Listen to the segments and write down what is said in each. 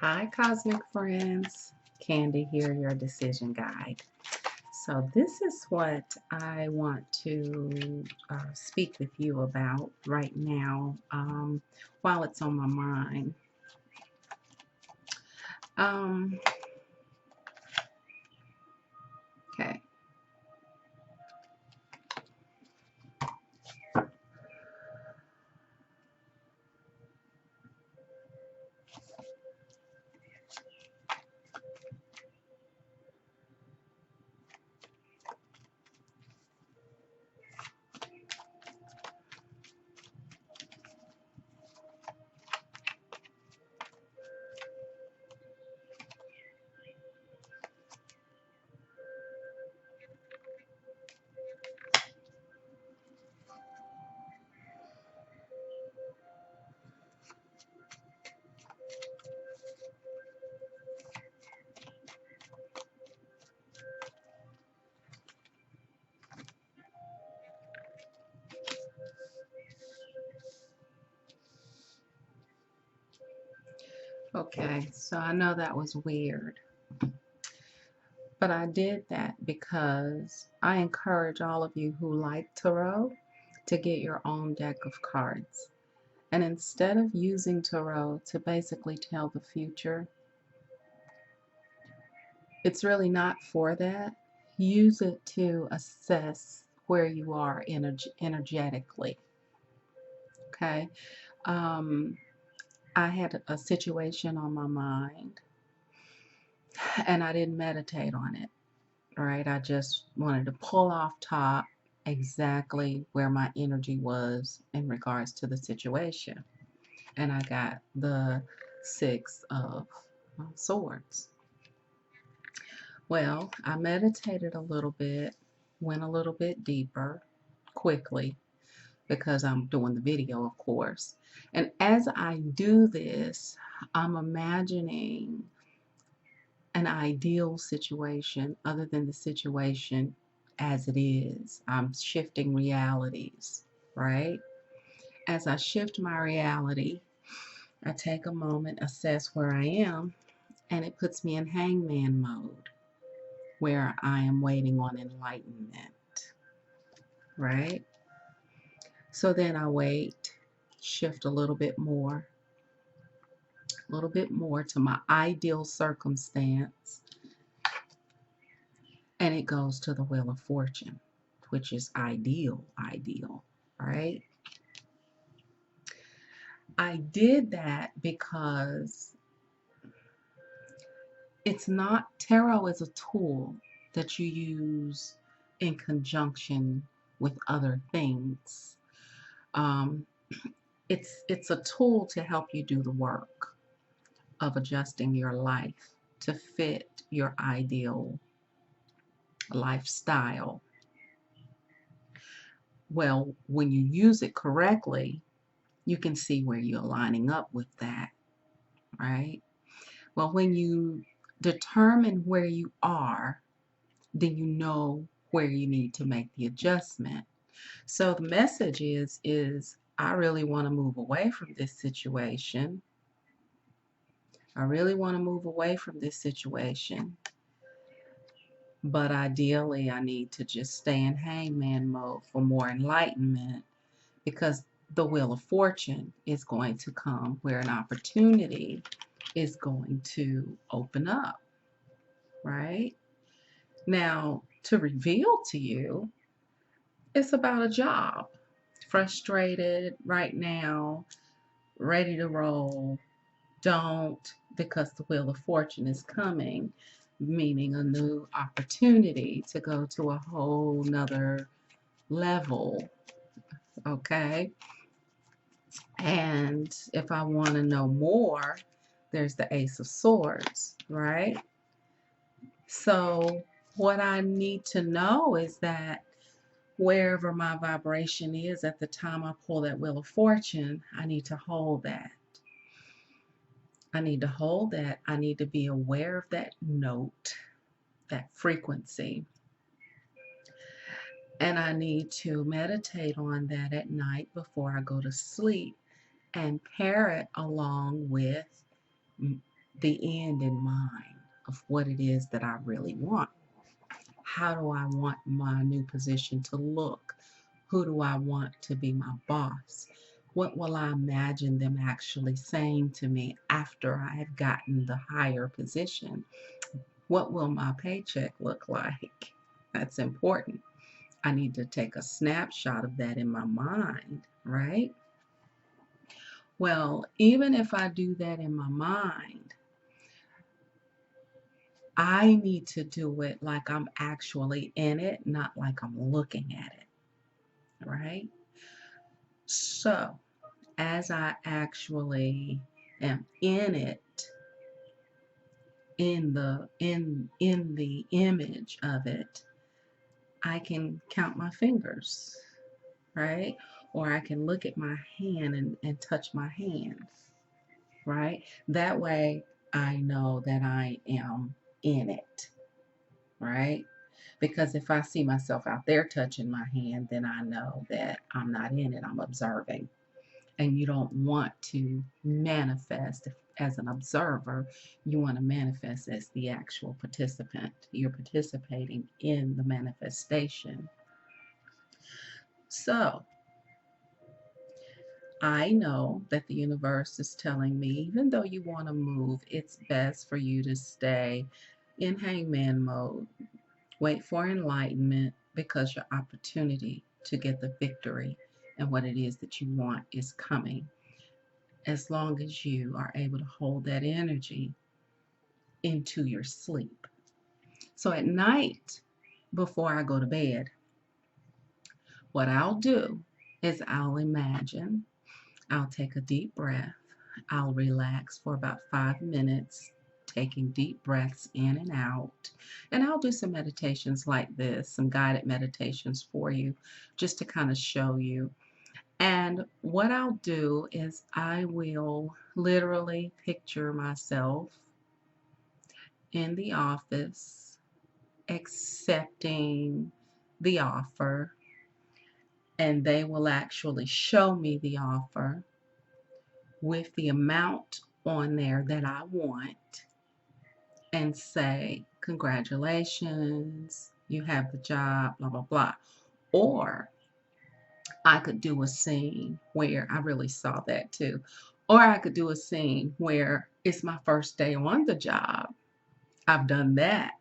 Hi, cosmic friends. Candy here, your decision guide. So, this is what I want to speak with you about right now while it's on my mind. Um, okay. Okay, so I know that was weird, but I did that because I encourage all of you who like tarot to get your own deck of cards. And instead of using tarot to basically tell the future, it's really not for that. Use it to assess where you are energetically. Okay. Um, I had a situation on my mind and I didn't meditate on it, right? I just wanted to pull off top exactly where my energy was in regards to the situation. And I got the Six of Swords. Well, I meditated a little bit, went a little bit deeper quickly because I'm doing the video, of course. And as I do this, I'm imagining an ideal situation other than the situation as it is. I'm shifting realities, right? As I shift my reality, I take a moment, assess where I am, and it puts me in hangman mode where I am waiting on enlightenment, right? So then I wait, shift a little bit more to my ideal circumstance, and it goes to the Wheel of Fortune, which is ideal, right? I did that because it's not, tarot is a tool that you use in conjunction with other things. Um, it's a tool to help you do the work of adjusting your life to fit your ideal lifestyle. Well, when you use it correctly, you can see where you're lining up with that, right? Well, when you determine where you are, then you know where you need to make the adjustment. So the message is I really want to move away from this situation. I really want to move away from this situation. But ideally, I need to just stay in hangman mode for more enlightenment because the Wheel of Fortune is going to come where an opportunity is going to open up, right? Now, to reveal to you, it's about a job. Frustrated right now, ready to roll. Don't, because the Wheel of Fortune is coming, meaning a new opportunity to go to a whole nother level. Okay. And if I want to know more, there's the Ace of Swords, right? So, what I need to know is that wherever my vibration is at the time I pull that Wheel of Fortune, I need to hold that. I need to hold that. I need to be aware of that note, that frequency. And I need to meditate on that at night before I go to sleep and pair it along with the end in mind of what it is that I really want. How do I want my new position to look? Who do I want to be my boss? What will I imagine them actually saying to me after I have gotten the higher position? What will my paycheck look like? That's important. I need to take a snapshot of that in my mind, right? Well, even if I do that in my mind, I need to do it like I'm actually in it, not like I'm looking at it, right? So, as I actually am in it, in the image of it, I can count my fingers, right? Or I can look at my hand and touch my hand, right? That way I know that I am in it, right? Because if I see myself out there touching my hand, then I know that I'm not in it, I'm observing. And you don't want to manifest as an observer, you want to manifest as the actual participant. You're participating in the manifestation. So, I know that the universe is telling me, even though you want to move, it's best for you to stay in hangman mode. Wait for enlightenment because your opportunity to get the victory and what it is that you want is coming. As long as you are able to hold that energy into your sleep. So at night, before I go to bed, what I'll do is I'll take a deep breath, I'll relax for about 5 minutes, taking deep breaths in and out. And I'll do some meditations like this, some guided meditations for you, just to kind of show you. And what I'll do is I will literally picture myself in the office accepting the offer, and they will actually show me the offer with the amount on there that I want and say, congratulations, you have the job, blah, blah, blah. Or I could do a scene where I really saw that too. Or I could do a scene where it's my first day on the job. I've done that.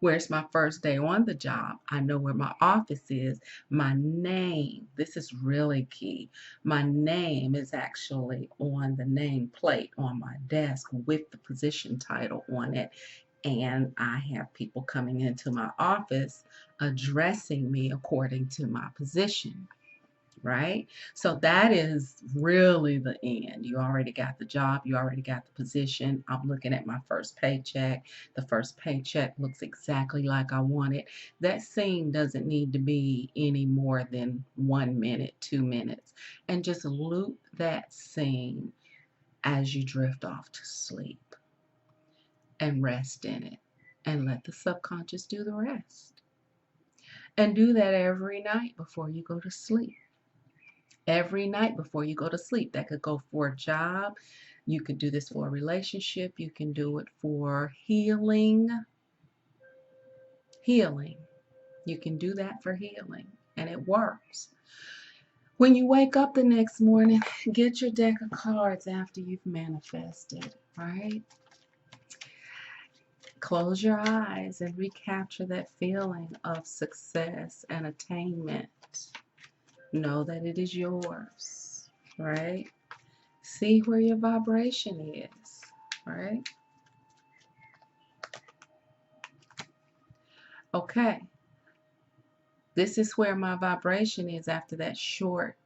Where it's my first day on the job. I know where my office is. My name, this is really key. My name is actually on the name plate on my desk with the position title on it. And I have people coming into my office addressing me according to my position, right? So that is really the end. You already got the job, you already got the position. I'm looking at my first paycheck. The first paycheck looks exactly like I want it. That scene doesn't need to be any more than 1 minute, 2 minutes. And just loop that scene as you drift off to sleep and rest in it. And let the subconscious do the rest. And do that every night before you go to sleep. Every night before you go to sleep. That could go for a job. You could do this for a relationship. You can do it for healing. Healing. You can do that for healing, and it works. When you wake up the next morning, get your deck of cards after you've manifested, right? Close your eyes and recapture that feeling of success and attainment. Know that it is yours, right? See where your vibration is, right? Okay, this is where my vibration is after that short.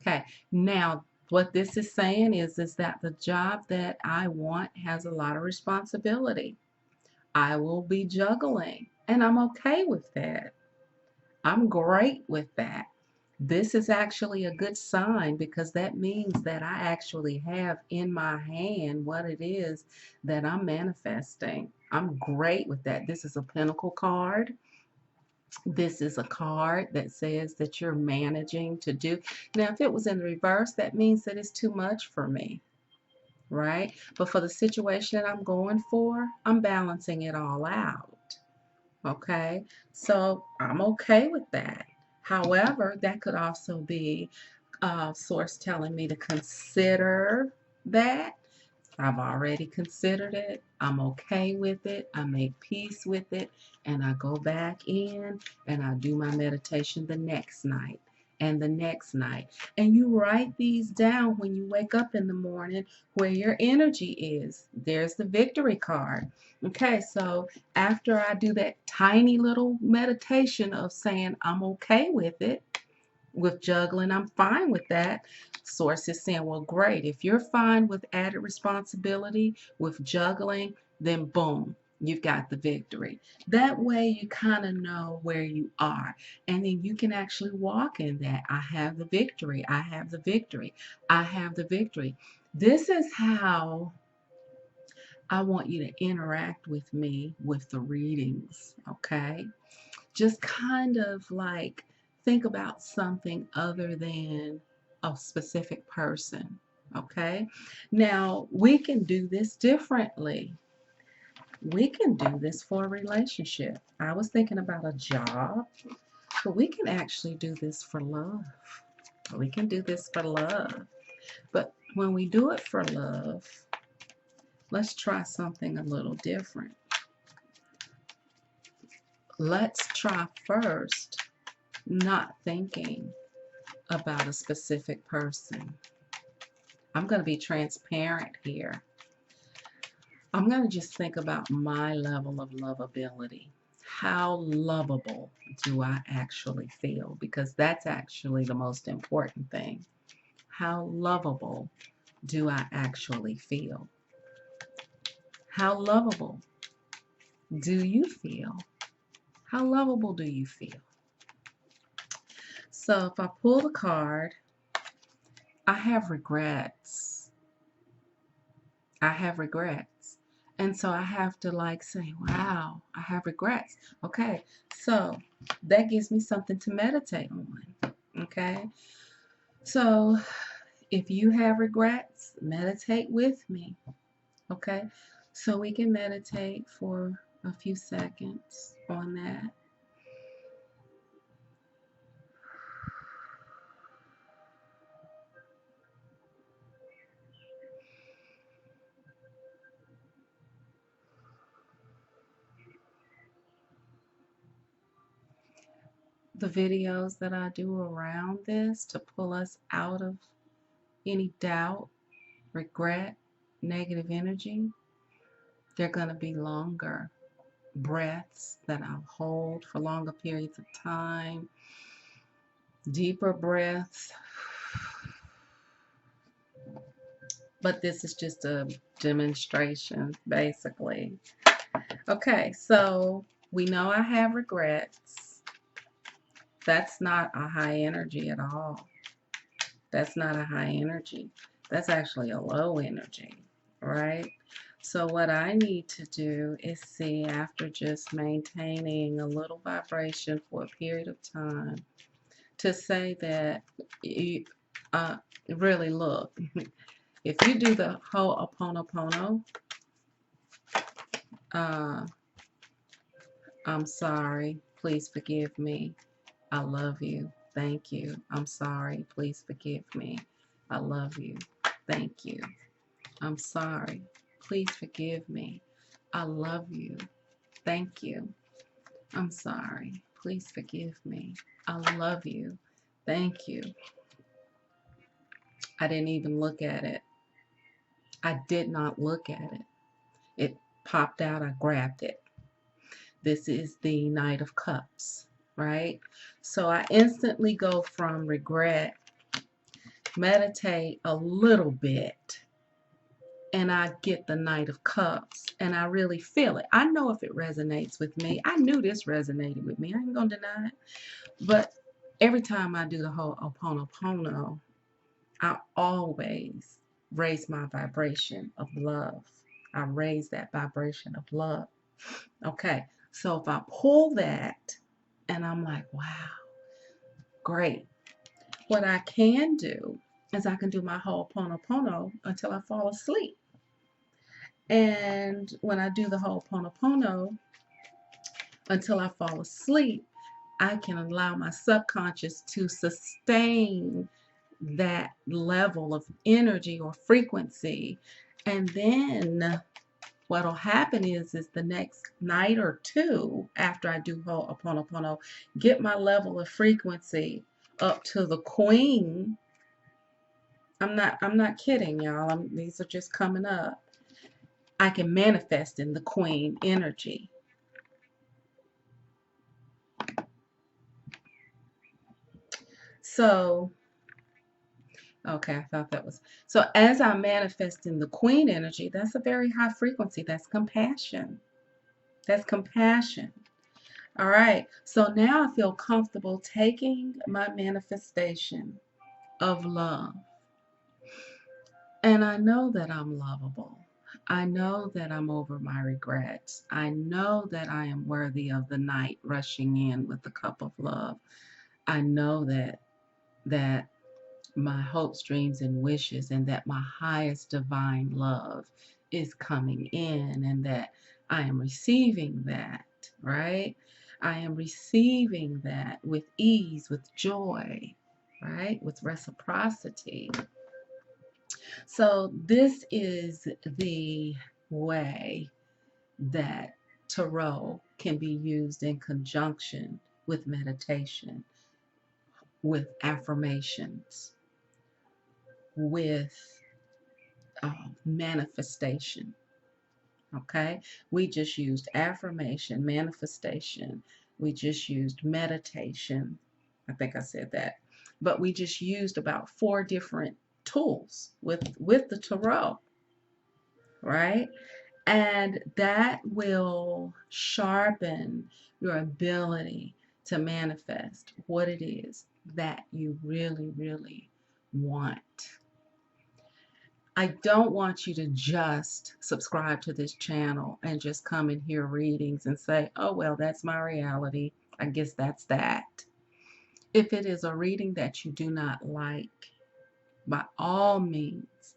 Okay, now what this is saying is that the job that I want has a lot of responsibility. I will be juggling, and I'm okay with that. I'm great with that. This is actually a good sign because that means that I actually have in my hand what it is that I'm manifesting. I'm great with that. This is a Pentacle card. This is a card that says that you're managing to do. Now, if it was in reverse, that means that it's too much for me. right? But for the situation that I'm going for, I'm balancing it all out. Okay, so I'm okay with that. However, that could also be a source telling me to consider that. I've already considered it. I'm okay with it. I make peace with it. And I go back in and I do my meditation the next night and the next night. And you write these down when you wake up in the morning where your energy is. There's the victory card. Okay, so after I do that tiny little meditation of saying I'm okay with it, with juggling, I'm fine with that. Source is saying, well, great. If you're fine with added responsibility, with juggling, then boom, you've got the victory. That way you kind of know where you are. And then you can actually walk in that. I have the victory. I have the victory. I have the victory. This is how I want you to interact with me with the readings, okay? Just kind of like think about something other than a specific person, okay? Now, we can do this differently. We can do this for a relationship. I was thinking about a job, but we can actually do this for love. We can do this for love. But when we do it for love, let's try something a little different. Let's try first not thinking about a specific person. I'm going to be transparent here. I'm going to just think about my level of lovability. How lovable do I actually feel? Because that's actually the most important thing. How lovable do I actually feel? How lovable do you feel? How lovable do you feel? So if I pull the card, I have regrets. I have regrets. And so I have to like say, wow, I have regrets. Okay, so that gives me something to meditate on. Okay, so if you have regrets, meditate with me. Okay, so we can meditate for a few seconds on that. The videos that I do around this to pull us out of any doubt, regret, negative energy, they're going to be longer breaths that I'll hold for longer periods of time, deeper breaths. But this is just a demonstration, basically. Okay, so we know I have regrets. That's not a high energy at all. That's not a high energy. That's actually a low energy, right? So what I need to do is see, after just maintaining a little vibration for a period of time, to say that you really look. If you do the Ho'oponopono, uh, I'm sorry, please forgive me. I love you. Thank you. I'm sorry. Please forgive me. I love you. Thank you. I'm sorry. Please forgive me. I love you. Thank you. I'm sorry. Please forgive me. I love you. Thank you. I didn't even look at it. I did not look at it. It popped out. I grabbed it. This is the Knight of Cups, right? So I instantly go from regret, meditate a little bit, and I get the Knight of Cups, and I really feel it. I know if it resonates with me. I knew this resonated with me. I ain't gonna deny it. But every time I do the whole Ho'oponopono, I always raise my vibration of love. I raise that vibration of love. Okay, so if I pull that and I'm like, wow, great. What I can do is I can do my Ho'oponopono until I fall asleep. And when I do the Ho'oponopono until I fall asleep, I can allow my subconscious to sustain that level of energy or frequency. And then what'll happen is the next night or two after I do Ho'oponopono, get my level of frequency up to the queen. I'm not kidding, y'all. These are just coming up. I can manifest in the queen energy. So, okay, I thought that was. So as I manifest in the queen energy, that's a very high frequency. That's compassion. That's compassion. All right. So now I feel comfortable taking my manifestation of love. And I know that I'm lovable. I know that I'm over my regrets. I know that I am worthy of the night rushing in with the cup of love. I know that my hopes, dreams, and wishes, and that my highest divine love is coming in, and that I am receiving that, right? I am receiving that with ease, with joy, right? With reciprocity. So, this is the way that tarot can be used in conjunction with meditation, with affirmations, with manifestation. Okay, we just used affirmation, manifestation, we just used meditation. I think I said that, but we just used about 4 different tools with the tarot, right? And that will sharpen your ability to manifest what it is that you really, really want. I don't want you to just subscribe to this channel and just come and hear readings and say, oh, well, that's my reality. I guess that's that. If it is a reading that you do not like, by all means,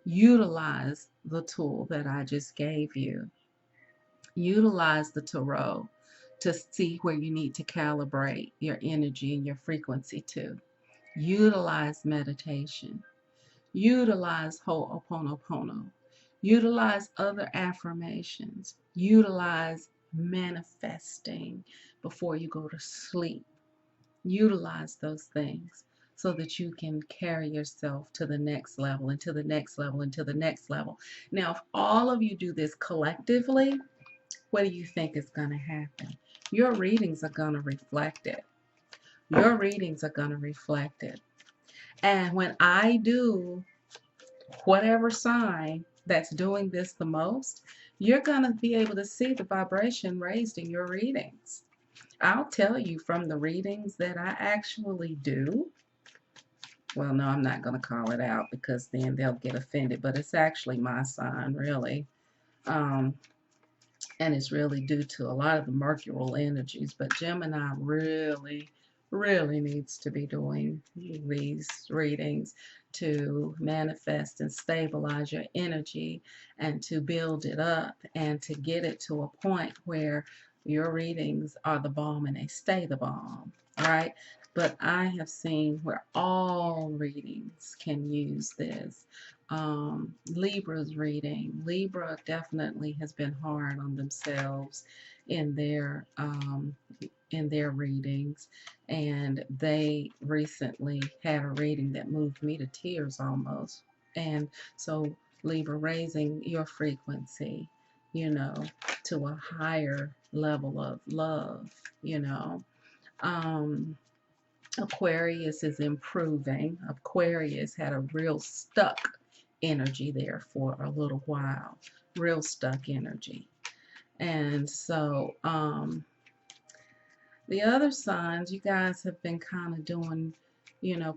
utilize the tool that I just gave you. Utilize the tarot to see where you need to calibrate your energy and your frequency to. Utilize meditation. Utilize Ho'oponopono. Utilize other affirmations. Utilize manifesting before you go to sleep. Utilize those things so that you can carry yourself to the next level and to the next level and to the next level. Now, if all of you do this collectively, what do you think is going to happen? Your readings are going to reflect it. Your readings are going to reflect it. And when I do whatever sign that's doing this the most, you're going to be able to see the vibration raised in your readings. I'll tell you from the readings that I actually do. Well, no, I'm not going to call it out because then they'll get offended, but it's actually my sign, really. And it's really due to a lot of the mercurial energies, but Gemini really, really needs to be doing these readings to manifest and stabilize your energy and to build it up and to get it to a point where your readings are the bomb and they stay the bomb, right? But I have seen where all readings can use this. Libra's reading. Libra definitely has been hard on themselves in their readings, and they recently had a reading that moved me to tears almost. And so Libra, raising your frequency, you know, to a higher level of love, you know. Aquarius is improving. Aquarius had a real stuck energy there for a little while, real stuck energy. And so the other signs, you guys have been kind of doing,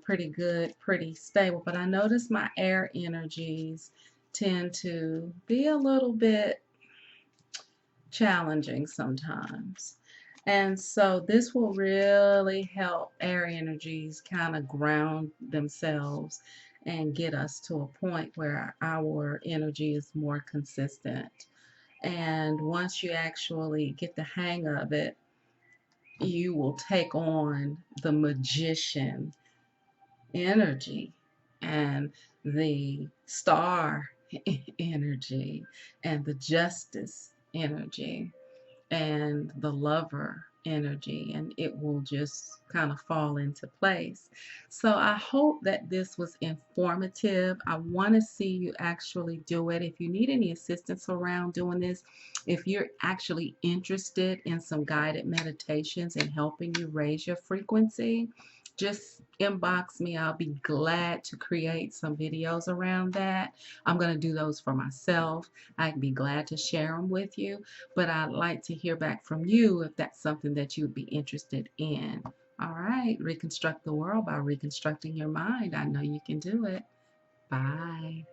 pretty good, pretty stable. But I notice my air energies tend to be a little bit challenging sometimes. And so this will really help air energies kind of ground themselves and get us to a point where our energy is more consistent. And once you actually get the hang of it, you will take on the magician energy and the star energy and the justice energy and the lover energy, and it will just kind of fall into place. So I hope that this was informative. I want to see you actually do it. If you need any assistance around doing this, if you're actually interested in some guided meditations and helping you raise your frequency, just inbox me. I'll be glad to create some videos around that. I'm going to do those for myself. I'd be glad to share them with you, but I'd like to hear back from you if that's something that you would be interested in. All right, reconstruct the world by reconstructing your mind. I know you can do it. Bye.